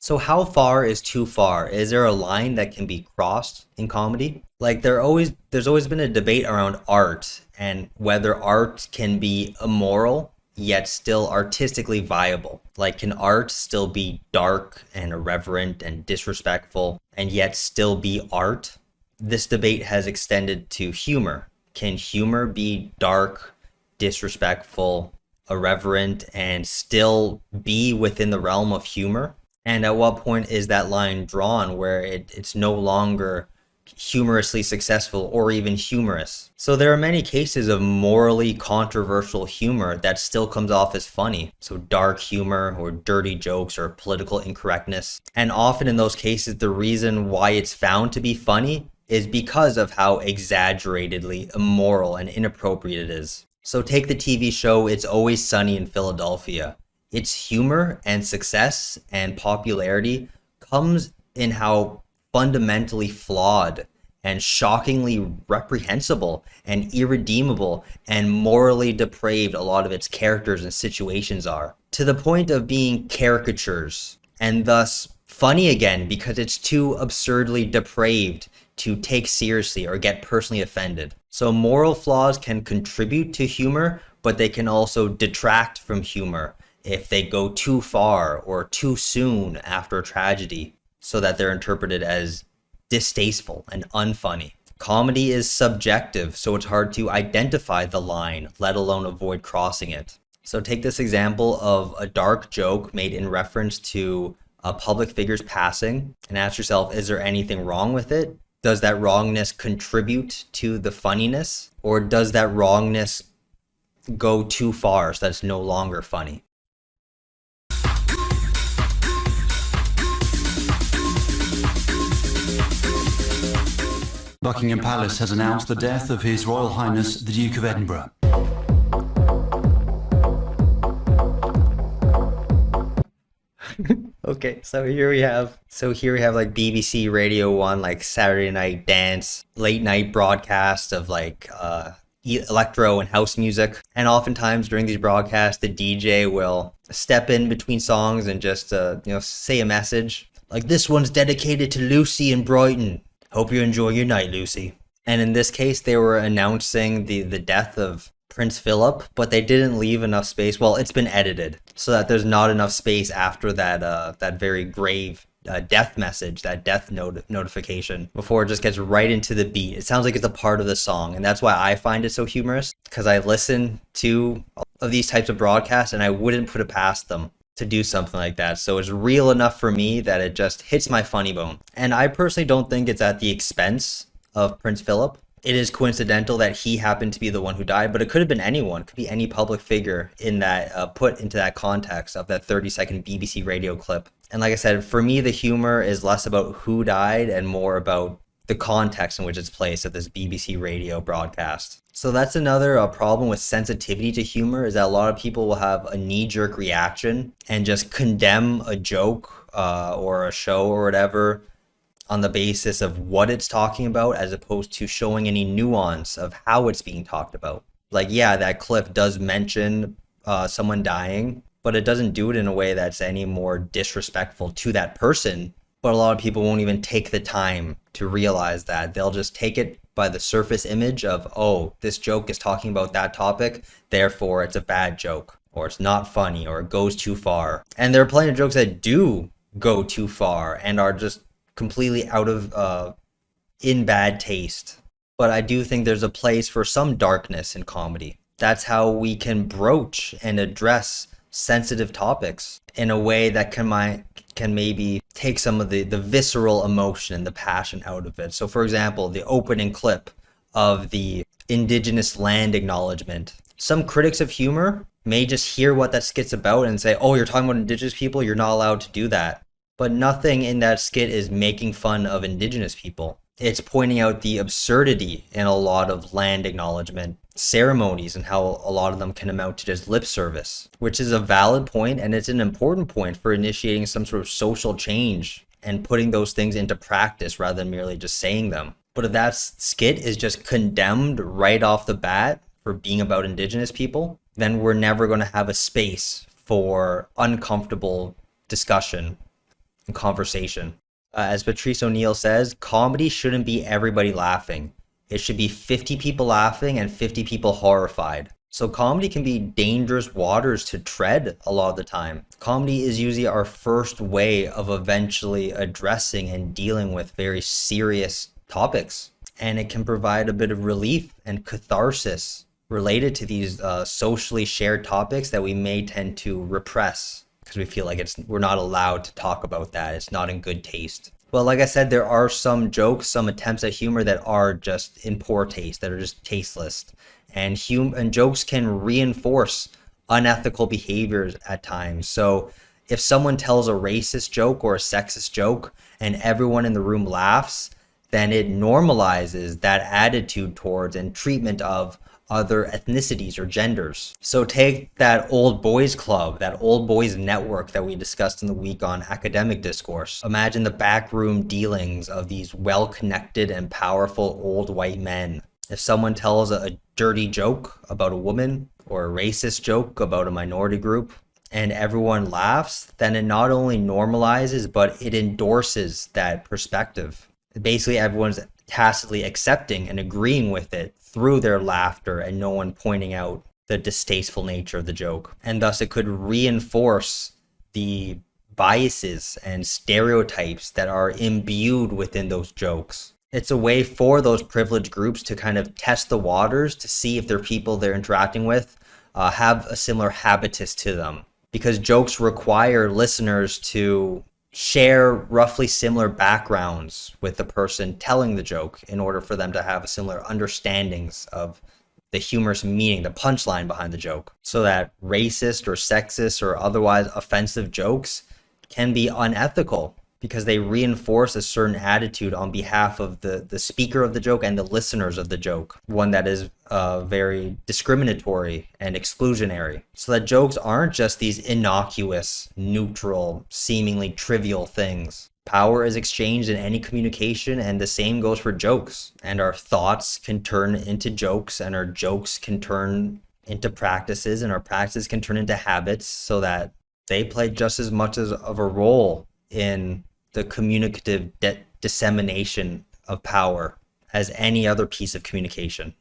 So how far is too far? Is there a line that can be crossed in comedy? Like there's always been a debate around art and whether art can be immoral yet still artistically viable. Like can art still be dark and irreverent and disrespectful and yet still be art? This debate has extended to humor. Can humor be dark, disrespectful, irreverent, and still be within the realm of humor? And at what point is that line drawn where it's no longer humorously successful or even humorous? So there are many cases of morally controversial humor that still comes off as funny. So dark humor or dirty jokes or political incorrectness. And often in those cases, the reason why it's found to be funny is because of how exaggeratedly immoral and inappropriate it is. So take the TV show It's Always Sunny in Philadelphia. Its humor and success and popularity comes in how fundamentally flawed and shockingly reprehensible and irredeemable and morally depraved a lot of its characters and situations are, to the point of being caricatures and thus funny again because it's too absurdly depraved to take seriously or get personally offended. So moral flaws can contribute to humor, but they can also detract from humor if they go too far or too soon after a tragedy, so that they're interpreted as distasteful and unfunny. Comedy is subjective, so it's hard to identify the line, let alone avoid crossing it. So take this example of a dark joke made in reference to a public figure's passing and ask yourself, is there anything wrong with it? Does that wrongness contribute to the funniness? Or does that wrongness go too far so that it's no longer funny? Buckingham Palace has announced the death of His Royal Highness the Duke of Edinburgh. Okay, so here we have like BBC Radio 1, like Saturday Night Dance, late night broadcast of like electro and house music. And oftentimes during these broadcasts, the DJ will step in between songs and just say a message. Like, this one's dedicated to Lucy in Brighton. Hope you enjoy your night, Lucy. And in this case, they were announcing the death of Prince Philip, but they didn't leave enough space. Well, it's been edited so that there's not enough space after that very grave death message, that death notification, before it just gets right into the beat. It sounds like it's a part of the song, and that's why I find it so humorous, because I listen to of these types of broadcasts and I wouldn't put it past them to do something like that. So it's real enough for me that it just hits my funny bone. And I personally don't think it's at the expense of Prince Philip. It is coincidental that he happened to be the one who died, but it could have been anyone. It could be any public figure in that put into that context of that 30-second BBC radio clip. And like I said, for me, the humor is less about who died and more about the context in which it's placed at this BBC radio broadcast. So that's another problem with sensitivity to humor, is that a lot of people will have a knee-jerk reaction and just condemn a joke or a show or whatever on the basis of what it's talking about, as opposed to showing any nuance of how it's being talked about. Like, yeah, that clip does mention someone dying, but it doesn't do it in a way that's any more disrespectful to that person. But a lot of people won't even take the time to realize that. They'll just take it by the surface image of, oh, this joke is talking about that topic, therefore it's a bad joke, or it's not funny, or it goes too far. And there are plenty of jokes that do go too far and are just completely out of in bad taste. But I do think there's a place for some darkness in comedy. That's how we can broach and address sensitive topics in a way that can maybe take some of the visceral emotion and the passion out of it. So for example, the opening clip of the Indigenous land acknowledgement. Some critics of humor may just hear what that skit's about and say, oh, you're talking about Indigenous people, you're not allowed to do that. But nothing in that skit is making fun of Indigenous people. It's pointing out the absurdity in a lot of land acknowledgement ceremonies and how a lot of them can amount to just lip service, which is a valid point, and it's an important point for initiating some sort of social change and putting those things into practice rather than merely just saying them. But if that skit is just condemned right off the bat for being about Indigenous people, then we're never going to have a space for uncomfortable discussion and conversation. As Patrice O'Neill says, comedy shouldn't be everybody laughing. It should be 50 people laughing and 50 people horrified. So comedy can be dangerous waters to tread a lot of the time. Comedy is usually our first way of eventually addressing and dealing with very serious topics. And it can provide a bit of relief and catharsis related to these socially shared topics that we may tend to repress because we feel like we're not allowed to talk about that. It's not in good taste. Well, like I said, there are some jokes, some attempts at humor that are just in poor taste, that are just tasteless. And jokes can reinforce unethical behaviors at times. So if someone tells a racist joke or a sexist joke and everyone in the room laughs, then it normalizes that attitude towards and treatment of other ethnicities or genders. So take that old boys club, that old boys network that we discussed in the week on academic discourse. Imagine the backroom dealings of these well-connected and powerful old white men. If someone tells a dirty joke about a woman or a racist joke about a minority group and everyone laughs, then it not only normalizes, but it endorses that perspective. Basically, everyone's tacitly accepting and agreeing with it through their laughter and no one pointing out the distasteful nature of the joke. And thus it could reinforce the biases and stereotypes that are imbued within those jokes. It's a way for those privileged groups to kind of test the waters to see if their people they're interacting with have a similar habitus to them. Because jokes require listeners to share roughly similar backgrounds with the person telling the joke in order for them to have similar understandings of the humorous meaning, the punchline behind the joke. So that racist or sexist or otherwise offensive jokes can be unethical because they reinforce a certain attitude on behalf of the speaker of the joke and the listeners of the joke, one that is very discriminatory and exclusionary. So that jokes aren't just these innocuous, neutral, seemingly trivial things. Power is exchanged in any communication, and the same goes for jokes. And our thoughts can turn into jokes, and our jokes can turn into practices, and our practices can turn into habits, so that they play just as much of a role in the communicative dissemination of power as any other piece of communication.